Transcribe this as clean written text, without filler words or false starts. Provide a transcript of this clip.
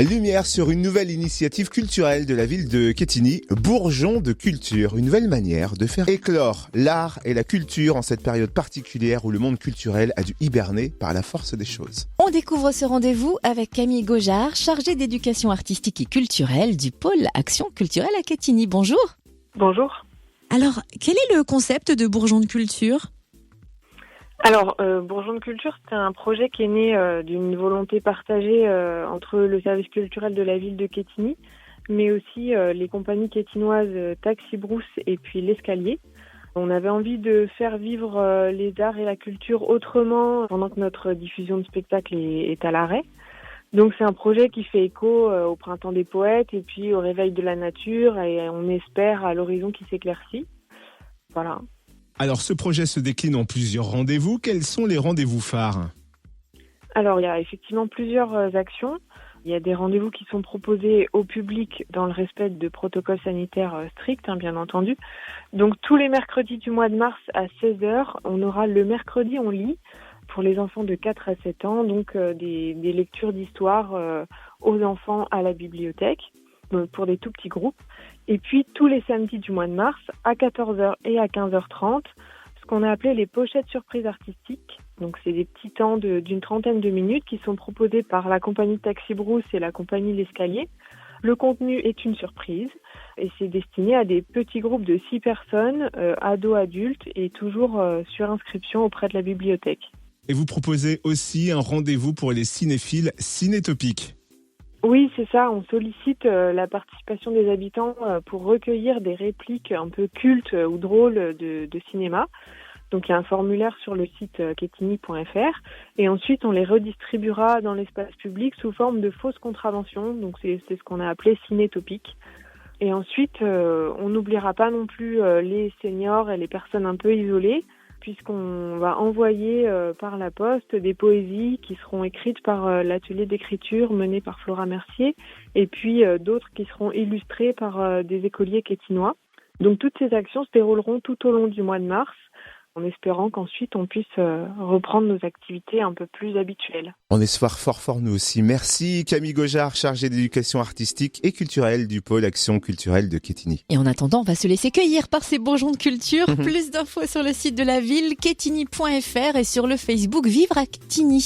Lumière sur une nouvelle initiative culturelle de la ville de Quetigny, Bourgeons de culture, une nouvelle manière de faire éclore l'art et la culture en cette période particulière où le monde culturel a dû hiberner par la force des choses. On découvre ce rendez-vous avec Camille Gaujard, chargée d'éducation artistique et culturelle du pôle Action culturelle à Quetigny. Bonjour. Bonjour. Alors, quel est le concept de Bourgeons de culture ? Alors, Bourgeons de culture, c'est un projet qui est né d'une volonté partagée entre le service culturel de la ville de Quetigny, mais aussi les compagnies quétinoises Taxi Brousse et puis l'Escalier. On avait envie de faire vivre les arts et la culture autrement pendant que notre diffusion de spectacle est à l'arrêt. Donc c'est un projet qui fait écho au Printemps des poètes et puis au réveil de la nature et on espère à l'horizon qui s'éclaircit. Voilà. Alors ce projet se décline en plusieurs rendez-vous. Quels sont les rendez-vous phares ? Alors il y a effectivement plusieurs actions. Il y a des rendez-vous qui sont proposés au public dans le respect de protocoles sanitaires stricts, bien entendu. Donc tous les mercredis du mois de mars à 16h, on aura le mercredi on lit pour les enfants de 4 à 7 ans, donc des lectures d'histoire aux enfants à la bibliothèque pour des tout petits groupes. Et puis tous les samedis du mois de mars à 14h et à 15h30, ce qu'on a appelé les pochettes surprises artistiques. Donc c'est des petits temps d'une trentaine de minutes qui sont proposés par la compagnie Taxi Brousse et la compagnie L'Escalier. Le contenu est une surprise et c'est destiné à des petits groupes de 6 personnes, ados, adultes et toujours sur inscription auprès de la bibliothèque. Et vous proposez aussi un rendez-vous pour les cinéphiles cinétopiques. Oui, c'est ça. On sollicite la participation des habitants pour recueillir des répliques un peu cultes ou drôles de cinéma. Donc il y a un formulaire sur le site quetigny.fr et ensuite on les redistribuera dans l'espace public sous forme de fausses contraventions. Donc c'est ce qu'on a appelé cinétopique. Et ensuite on n'oubliera pas non plus les seniors et les personnes un peu isolées, puisqu'on va envoyer par la poste des poésies qui seront écrites par l'atelier d'écriture mené par Flora Mercier et puis d'autres qui seront illustrées par des écoliers quétinois. Donc toutes ces actions se dérouleront tout au long du mois de mars, en espérant qu'ensuite on puisse reprendre nos activités un peu plus habituelles. On espère fort nous aussi. Merci Camille Gaujard, chargée d'éducation artistique et culturelle du pôle Action culturelle de Quetigny. Et en attendant, on va se laisser cueillir par ces bourgeons de culture. Plus d'infos sur le site de la ville, quetigny.fr et sur le Facebook Vivre à Quetigny.